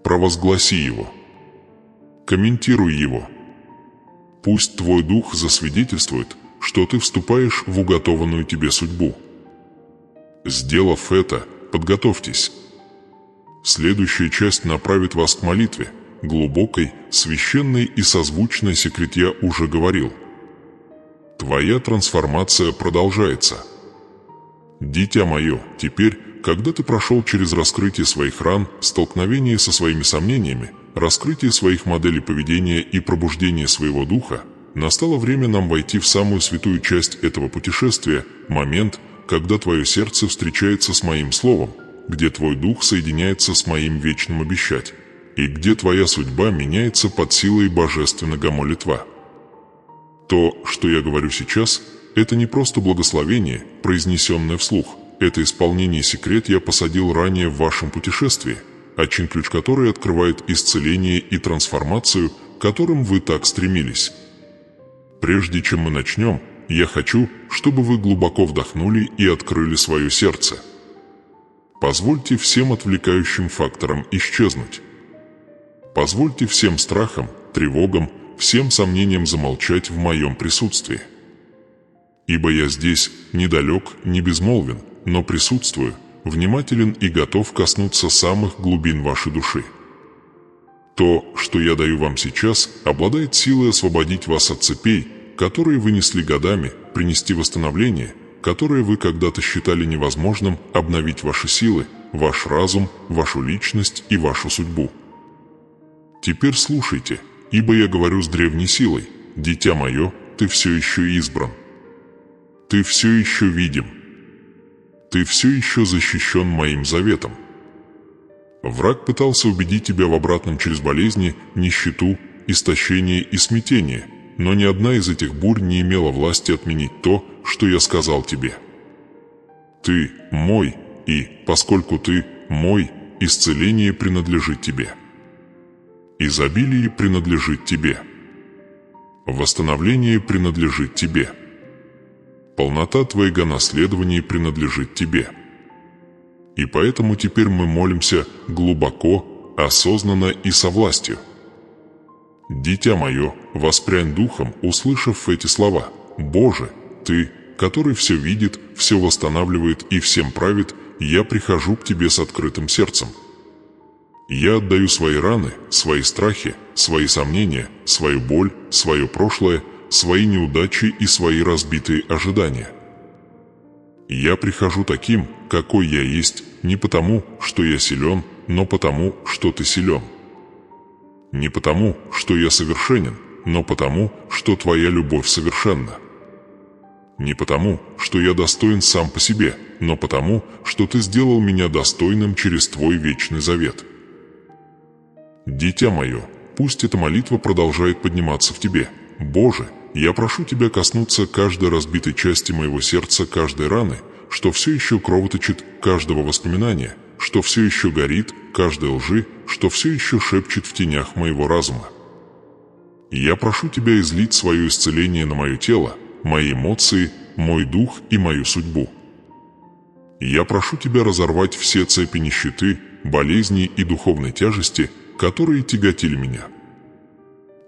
Провозгласи его. Комментируй его. Пусть твой дух засвидетельствует, что ты вступаешь в уготованную тебе судьбу. Сделав это, подготовьтесь. Следующая часть направит вас к молитве, глубокой, священной и созвучной, секрет я уже говорил. Твоя трансформация продолжается. Дитя мое, теперь, когда ты прошел через раскрытие своих ран, столкновение со своими сомнениями, раскрытие своих моделей поведения и пробуждение своего духа, настало время нам войти в самую святую часть этого путешествия, момент, когда твое сердце встречается с моим словом, где твой дух соединяется с моим вечным обещать, и где твоя судьба меняется под силой божественного молитва. То, что я говорю сейчас, это не просто благословение, произнесенное вслух, это исполнение секрет я посадил ранее в вашем путешествии, один ключ который открывает исцеление и трансформацию, к которым вы так стремились. Прежде чем мы начнем, я хочу, чтобы вы глубоко вдохнули и открыли свое сердце. Позвольте всем отвлекающим факторам исчезнуть. Позвольте всем страхам, тревогам, всем сомнениям замолчать в моем присутствии. Ибо я здесь недалек, не безмолвен, но присутствую, внимателен и готов коснуться самых глубин вашей души. То, что я даю вам сейчас, обладает силой освободить вас от цепей, которые вы несли годами, принести восстановление, которое вы когда-то считали невозможным, обновить ваши силы, ваш разум, вашу личность и вашу судьбу. Теперь слушайте, ибо я говорю с древней силой, дитя мое, ты все еще избран. Ты все еще видим. Ты все еще защищен моим заветом. Враг пытался убедить тебя в обратном через болезни, нищету, истощение и смятение, но ни одна из этих бурь не имела власти отменить то, что я сказал тебе. Ты мой, и, поскольку ты мой, исцеление принадлежит тебе. Изобилие принадлежит тебе. Восстановление принадлежит тебе. Полнота твоего наследования принадлежит тебе. И поэтому теперь мы молимся глубоко, осознанно и со властью. Дитя мое, воспрянь духом, услышав эти слова. Боже, Ты, который все видит, все восстанавливает и всем правит, я прихожу к Тебе с открытым сердцем. Я отдаю свои раны, свои страхи, свои сомнения, свою боль, свое прошлое, свои неудачи и свои разбитые ожидания. Я прихожу таким, какой я есть, не потому, что я силен, но потому, что Ты силен. Не потому, что я совершенен, но потому, что Твоя любовь совершенна. Не потому, что я достоин сам по себе, но потому, что Ты сделал меня достойным через Твой вечный завет. Дитя мое, пусть эта молитва продолжает подниматься в тебе. Боже, я прошу Тебя коснуться каждой разбитой части моего сердца, каждой раны, что все еще кровоточит, каждого воспоминания, что все еще горит, каждой лжи, что все еще шепчет в тенях моего разума. Я прошу Тебя излить свое исцеление на мое тело, мои эмоции, мой дух и мою судьбу. Я прошу Тебя разорвать все цепи нищеты, болезней и духовной тяжести, которые тяготили меня.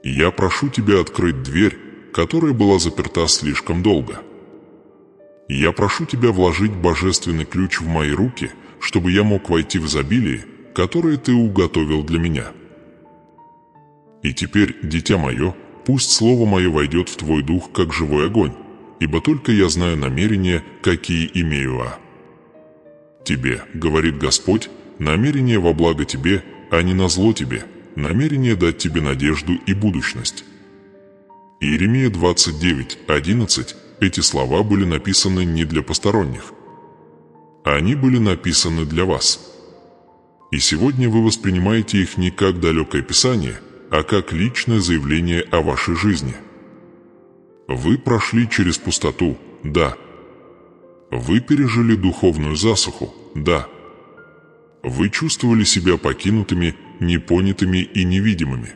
Я прошу Тебя открыть дверь, которая была заперта слишком долго. Я прошу Тебя вложить божественный ключ в мои руки, чтобы я мог войти в изобилие, которое Ты уготовил для меня. И теперь, дитя мое, пусть слово мое войдет в Твой дух, как живой огонь, ибо только я знаю намерения, какие имею Тебе, говорит Господь, намерение во благо тебе, а не на зло тебе, намерение дать тебе надежду и будущность. Иеремия 29:11. Эти слова были написаны не для посторонних. Они были написаны для вас. И сегодня вы воспринимаете их не как далекое писание, а как личное заявление о вашей жизни. Вы прошли через пустоту, да. Вы пережили духовную засуху, да. Вы чувствовали себя покинутыми, непонятыми и невидимыми.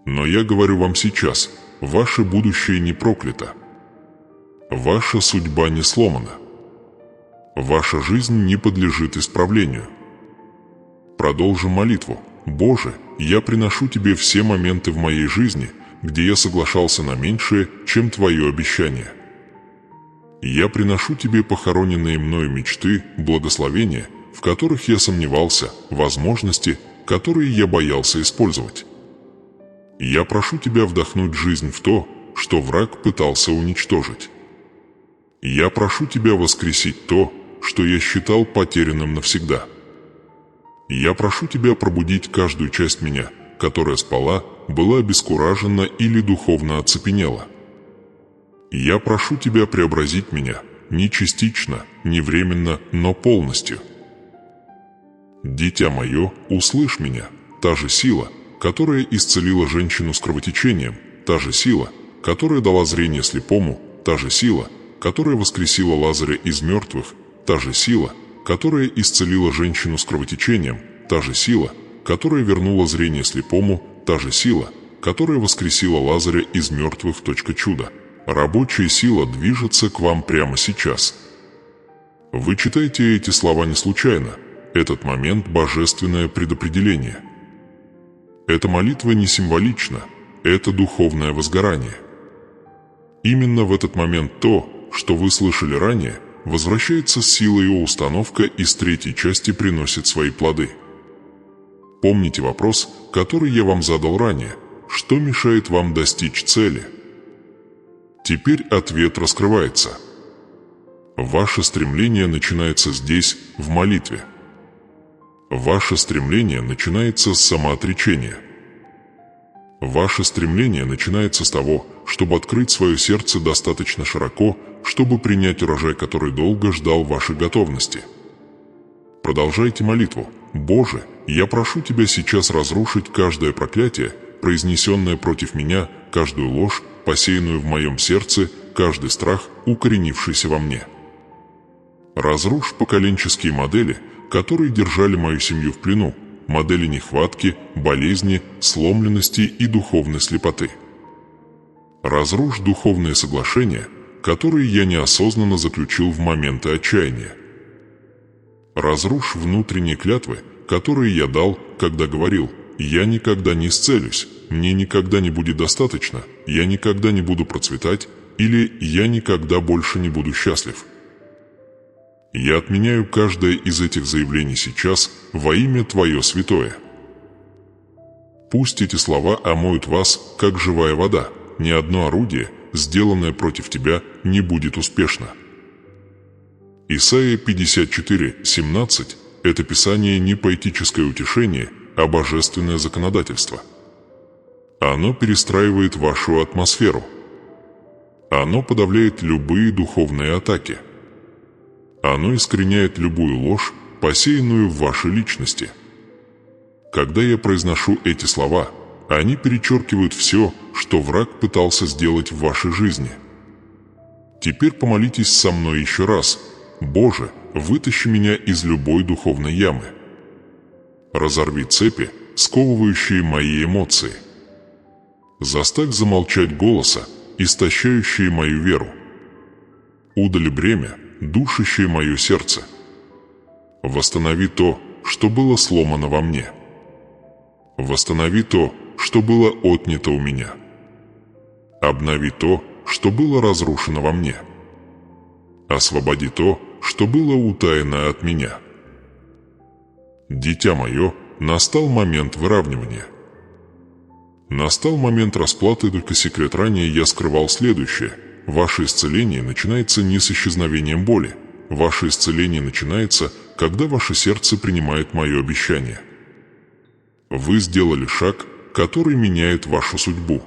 Но я говорю вам сейчас, ваше будущее не проклято. Ваша судьба не сломана. Ваша жизнь не подлежит исправлению. Продолжим молитву. Боже, я приношу Тебе все моменты в моей жизни, где я соглашался на меньшее, чем Твое обещание. Я приношу Тебе похороненные мною мечты, благословения, в которых я сомневался, возможности, которые я боялся использовать. Я прошу Тебя вдохнуть жизнь в то, что враг пытался уничтожить. Я прошу Тебя воскресить то, что я считал потерянным навсегда. Я прошу Тебя пробудить каждую часть меня, которая спала, была обескуражена или духовно оцепенела. Я прошу Тебя преобразить меня, не частично, не временно, но полностью. Дитя мое, услышь меня, та же сила, которая исцелила женщину с кровотечением, та же сила, которая дала зрение слепому, та же сила, которая воскресила Лазаря из мертвых, та же сила, которая исцелила женщину с кровотечением, та же сила, которая вернула зрение слепому, та же сила, которая воскресила Лазаря из мертвых. Чудо. Рабочая сила движется к вам прямо сейчас. Вы читаете эти слова не случайно. Этот момент – божественное предопределение. Эта молитва не символична, это духовное возгорание. Именно в этот момент то, что вы слышали ранее, возвращается с силой, и установка из третьей части приносит свои плоды. Помните вопрос, который я вам задал ранее: что мешает вам достичь цели? Теперь ответ раскрывается. Ваше стремление начинается здесь, в молитве. Ваше стремление начинается с самоотречения. Ваше стремление начинается с того, чтобы открыть свое сердце достаточно широко, чтобы принять урожай, который долго ждал вашей готовности. Продолжайте молитву. Боже, я прошу Тебя сейчас разрушить каждое проклятие, произнесенное против меня, каждую ложь, посеянную в моем сердце, каждый страх, укоренившийся во мне. Разрушь поколенческие модели, которые держали мою семью в плену, модели нехватки, болезни, сломленности и духовной слепоты. Разрушь духовные соглашения, которые я неосознанно заключил в моменты отчаяния. Разрушь внутренние клятвы, которые я дал, когда говорил: «Я никогда не исцелюсь», «Мне никогда не будет достаточно», «Я никогда не буду процветать» или «Я никогда больше не буду счастлив». Я отменяю каждое из этих заявлений сейчас во имя Твое святое. Пусть эти слова омоют вас, как живая вода. Ни одно орудие, сделанное против тебя, не будет успешно. Исайя 54:17 – это писание не поэтическое утешение, а божественное законодательство. Оно перестраивает вашу атмосферу. Оно подавляет любые духовные атаки. Оно искореняет любую ложь, посеянную в вашей личности. Когда я произношу эти слова, они перечеркивают все, что враг пытался сделать в вашей жизни. Теперь помолитесь со мной еще раз. Боже, вытащи меня из любой духовной ямы. Разорви цепи, сковывающие мои эмоции. Заставь замолчать голоса, истощающие мою веру. Удали бремя, душащее мое сердце. Восстанови то, что было сломано во мне. Восстанови то, что было отнято у меня. Обнови то, что было разрушено во мне. Освободи то, что было утаено от меня. Дитя мое, настал момент выравнивания. Настал момент расплаты, только секрет ранее я скрывал следующее. Ваше исцеление начинается не с исчезновением боли. Ваше исцеление начинается, когда ваше сердце принимает мое обещание. Вы сделали шаг, который меняет вашу судьбу.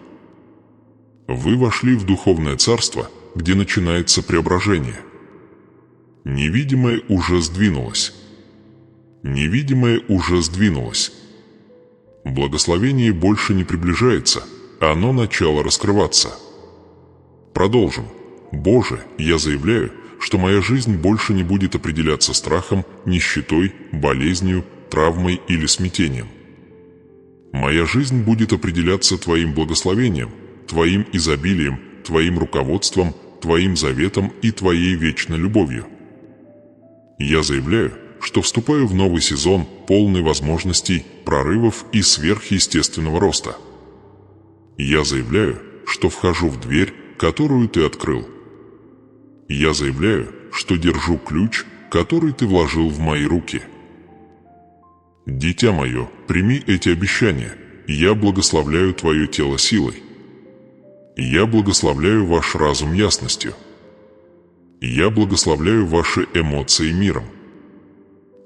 Вы вошли в духовное царство, где начинается преображение. Невидимое уже сдвинулось. Невидимое уже сдвинулось. Благословение больше не приближается, оно начало раскрываться. Продолжим. Боже, я заявляю, что моя жизнь больше не будет определяться страхом, нищетой, болезнью, травмой или смятением. Моя жизнь будет определяться Твоим благословением, Твоим изобилием, Твоим руководством, Твоим заветом и Твоей вечной любовью. Я заявляю, что вступаю в новый сезон, полный возможностей, прорывов и сверхъестественного роста. Я заявляю, что вхожу в дверь, которую Ты открыл. Я заявляю, что держу ключ, который Ты вложил в мои руки. Дитя мое, прими эти обещания. Я благословляю Твое тело силой. Я благословляю ваш разум ясностью. Я благословляю ваши эмоции миром.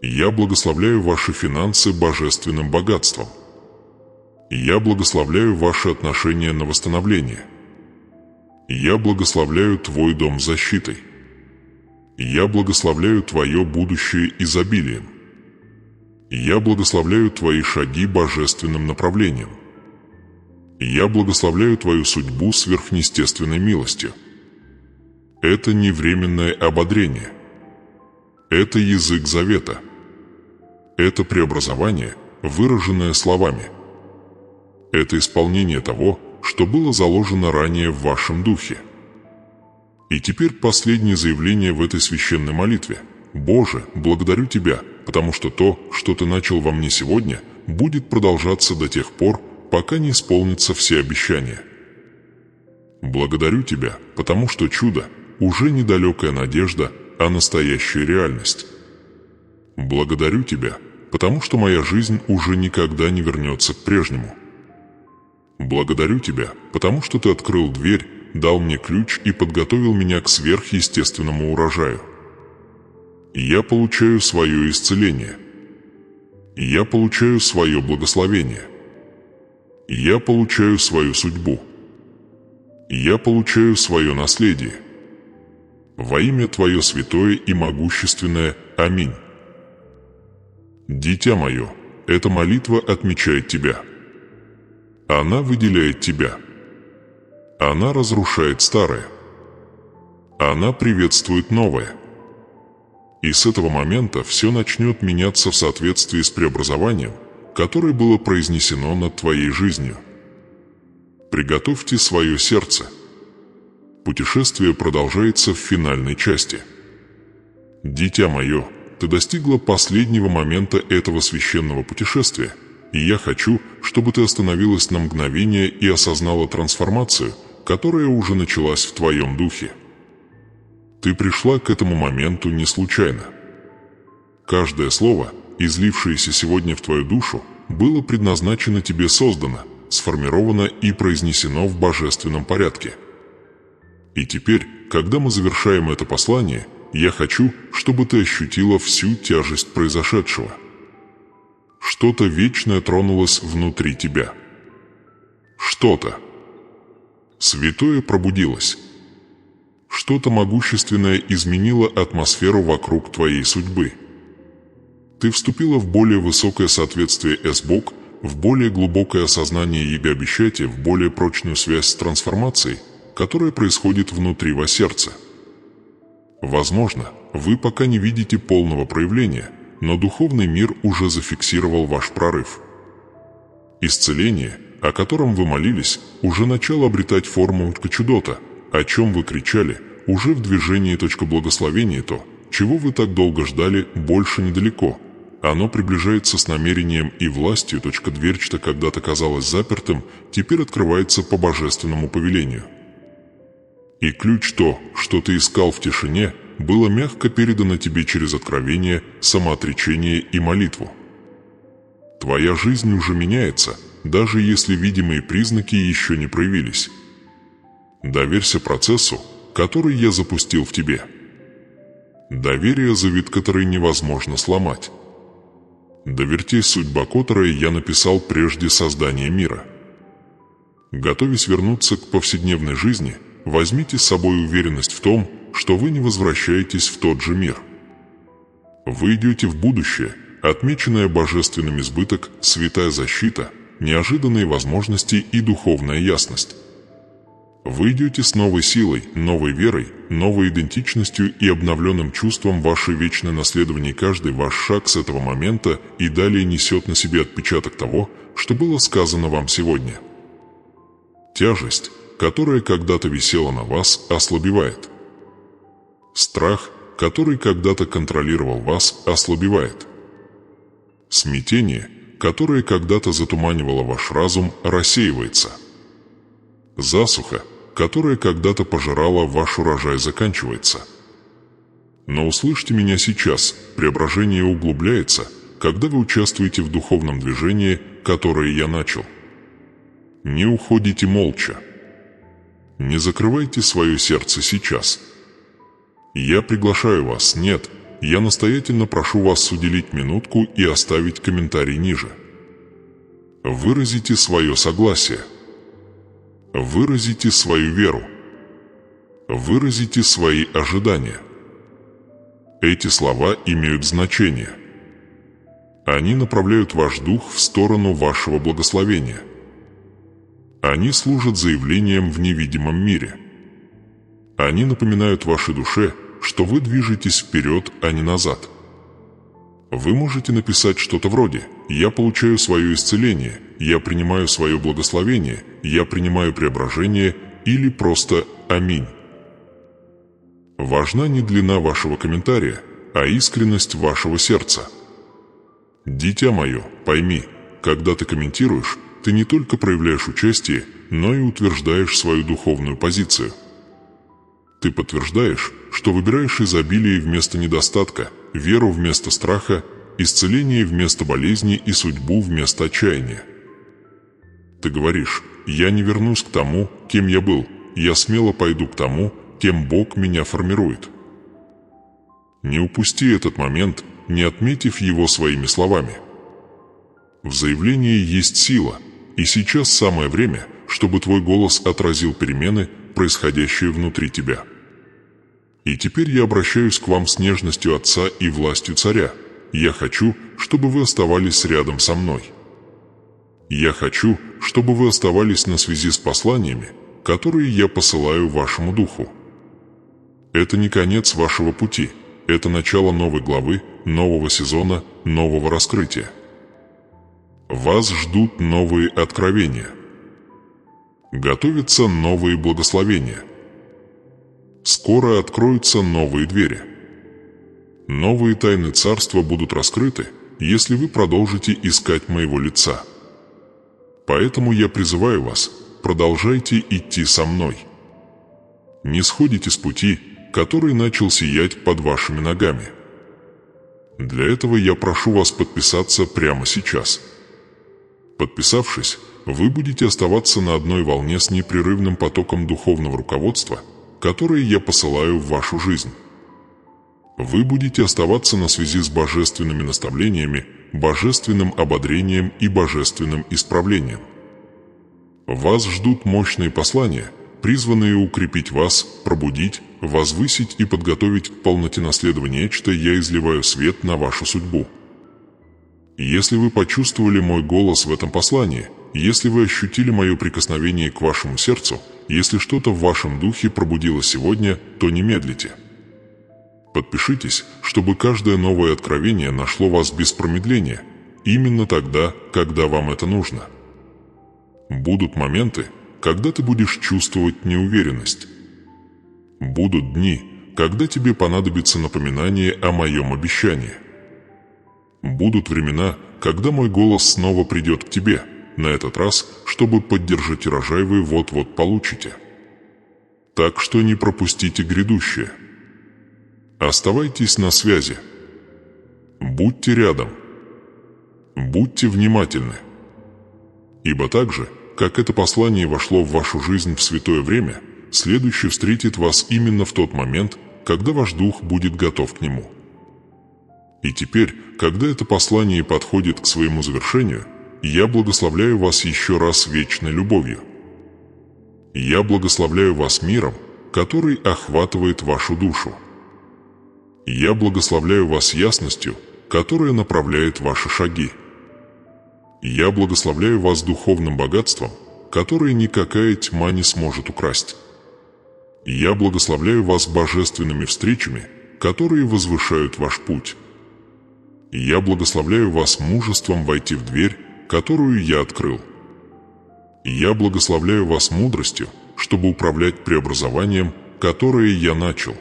Я благословляю ваши финансы божественным богатством. Я благословляю ваши отношения на восстановление. Я благословляю Твой дом защитой. Я благословляю Твое будущее изобилием. Я благословляю Твои шаги божественным направлением. Я благословляю Твою судьбу сверхъестественной милостью. Это не временное ободрение. Это язык завета. Это преобразование, выраженное словами. Это исполнение того, что было заложено ранее в вашем духе. И теперь последнее заявление в этой священной молитве. Боже, благодарю Тебя, потому что то, что Ты начал во мне сегодня, будет продолжаться до тех пор, пока не исполнятся все обещания. Благодарю Тебя, потому что чудо уже не далекая надежда, а настоящая реальность. Благодарю Тебя, потому что моя жизнь уже никогда не вернется к прежнему. Благодарю Тебя, потому что Ты открыл дверь, дал мне ключ и подготовил меня к сверхъестественному урожаю. Я получаю свое исцеление. Я получаю свое благословение. Я получаю свою судьбу. Я получаю свое наследие. Во имя Твое святое и могущественное. Аминь. Дитя мое, эта молитва отмечает тебя. Она выделяет тебя. Она разрушает старое. Она приветствует новое. И с этого момента все начнет меняться в соответствии с преобразованием, которое было произнесено над твоей жизнью. Приготовьте свое сердце. Путешествие продолжается в финальной части. Дитя мое, ты достигла последнего момента этого священного путешествия, и я хочу, чтобы ты остановилась на мгновение и осознала трансформацию, которая уже началась в твоем духе. Ты пришла к этому моменту не случайно. Каждое слово, излившееся сегодня в твою душу, было предназначено тебе создано, сформировано и произнесено в божественном порядке. И теперь, когда мы завершаем это послание, я хочу, чтобы ты ощутила всю тяжесть произошедшего. Что-то вечное тронулось внутри тебя. Что-то. Святое пробудилось. Что-то могущественное изменило атмосферу вокруг твоей судьбы. Ты вступила в более высокое соответствие с Бог, в более глубокое осознание ягобещати, в более прочную связь с трансформацией, которая происходит внутри во сердце. Возможно, вы пока не видите полного проявления, но духовный мир уже зафиксировал ваш прорыв. Исцеление, о котором вы молились, уже начало обретать форму чудота, о чем вы кричали, уже в движении. Благословение то, чего вы так долго ждали, больше недалеко. Оно приближается с намерением и властью. Дверь, что когда-то казалась запертым, теперь открывается по божественному повелению. И ключ то, что ты искал в тишине, было мягко передано тебе через откровение, самоотречение и молитву. Твоя жизнь уже меняется, даже если видимые признаки еще не проявились. Доверься процессу, который я запустил в тебе. Доверие – завет, который невозможно сломать. Доверьтесь судьба, которую я написал прежде создания мира. Готовясь вернуться к повседневной жизни, возьмите с собой уверенность в том, что вы не возвращаетесь в тот же мир. Вы идете в будущее, отмеченное божественным избыток, святая защита, неожиданные возможности и духовная ясность. Вы идете с новой силой, новой верой, новой идентичностью и обновленным чувством ваше вечное наследование. Каждый ваш шаг с этого момента и далее несет на себе отпечаток того, что было сказано вам сегодня. Тяжесть, которая когда-то висела на вас, ослабевает. Страх, который когда-то контролировал вас, ослабевает. Смятение, которое когда-то затуманивало ваш разум, рассеивается. Засуха, которая когда-то пожирала ваш урожай, заканчивается. Но услышьте меня сейчас, преображение углубляется, когда вы участвуете в духовном движении, которое я начал. Не уходите молча. Не закрывайте свое сердце сейчас. Я приглашаю вас, нет, я настоятельно прошу вас уделить минутку и оставить комментарий ниже. Выразите свое согласие. Выразите свою веру. Выразите свои ожидания. Эти слова имеют значение. Они направляют ваш дух в сторону вашего благословения. Они служат заявлением в невидимом мире. Они напоминают вашей душе, что вы движетесь вперед, а не назад. Вы можете написать что-то вроде «Я получаю свое исцеление», «Я принимаю свое благословение», «Я принимаю преображение» или просто «Аминь». Важна не длина вашего комментария, а искренность вашего сердца. Дитя мое, пойми, когда ты комментируешь, ты не только проявляешь участие, но и утверждаешь свою духовную позицию. Ты подтверждаешь, что выбираешь изобилие вместо недостатка, веру вместо страха, исцеление вместо болезни и судьбу вместо отчаяния. Ты говоришь: «Я не вернусь к тому, кем я был, я смело пойду к тому, кем Бог меня формирует». Не упусти этот момент, не отметив его своими словами. В заявлении есть сила, и сейчас самое время, чтобы твой голос отразил перемены, происходящие внутри тебя. И теперь я обращаюсь к вам с нежностью Отца и властью Царя. Я хочу, чтобы вы оставались рядом со мной. Я хочу, чтобы вы оставались на связи с посланиями, которые я посылаю вашему духу. Это не конец вашего пути, это начало новой главы, нового сезона, нового раскрытия. Вас ждут новые откровения. Готовятся новые благословения. Скоро откроются новые двери. Новые тайны Царства будут раскрыты, если вы продолжите искать моего лица. Поэтому я призываю вас, продолжайте идти со мной. Не сходите с пути, который начал сиять под вашими ногами. Для этого я прошу вас подписаться прямо сейчас. Подписавшись, вы будете оставаться на одной волне с непрерывным потоком духовного руководства, которое я посылаю в вашу жизнь. Вы будете оставаться на связи с божественными наставлениями, божественным ободрением и божественным исправлением. Вас ждут мощные послания, призванные укрепить вас, пробудить, возвысить и подготовить к полноте наследования нечто. Я изливаю свет на вашу судьбу. Если вы почувствовали мой голос в этом послании, если вы ощутили мое прикосновение к вашему сердцу, если что-то в вашем духе пробудило сегодня, то не медлите. Подпишитесь, чтобы каждое новое откровение нашло вас без промедления, именно тогда, когда вам это нужно. Будут моменты, когда ты будешь чувствовать неуверенность. Будут дни, когда тебе понадобится напоминание о моем обещании. Будут времена, когда мой голос снова придет к тебе, на этот раз, чтобы поддержать урожай вы вот-вот получите. Так что не пропустите грядущее. Оставайтесь на связи. Будьте рядом. Будьте внимательны. Ибо так же, как это послание вошло в вашу жизнь в святое время, следующее встретит вас именно в тот момент, когда ваш дух будет готов к нему. И теперь, когда это послание подходит к своему завершению, я благословляю вас еще раз вечной любовью. Я благословляю вас миром, который охватывает вашу душу. Я благословляю вас ясностью, которая направляет ваши шаги. Я благословляю вас духовным богатством, которое никакая тьма не сможет украсть. Я благословляю вас божественными встречами, которые возвышают ваш путь. Я благословляю вас мужеством войти в дверь, которую я открыл. Я благословляю вас мудростью, чтобы управлять преобразованием, которое я начал.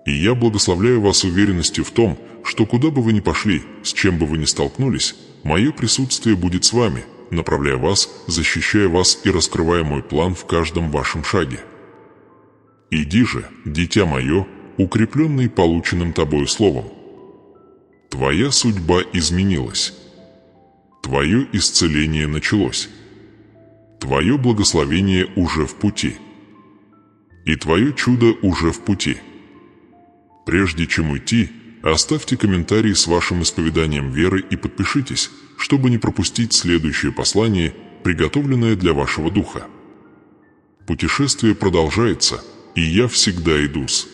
И я благословляю вас уверенностью в том, что куда бы вы ни пошли, с чем бы вы ни столкнулись, мое присутствие будет с вами, направляя вас, защищая вас и раскрывая мой план в каждом вашем шаге. Иди же, дитя мое, укрепленный полученным тобою словом. Твоя судьба изменилась. Твое исцеление началось. Твое благословение уже в пути. И твое чудо уже в пути. Прежде чем уйти, оставьте комментарий с вашим исповеданием веры и подпишитесь, чтобы не пропустить следующее послание, приготовленное для вашего духа. Путешествие продолжается, и я всегда иду с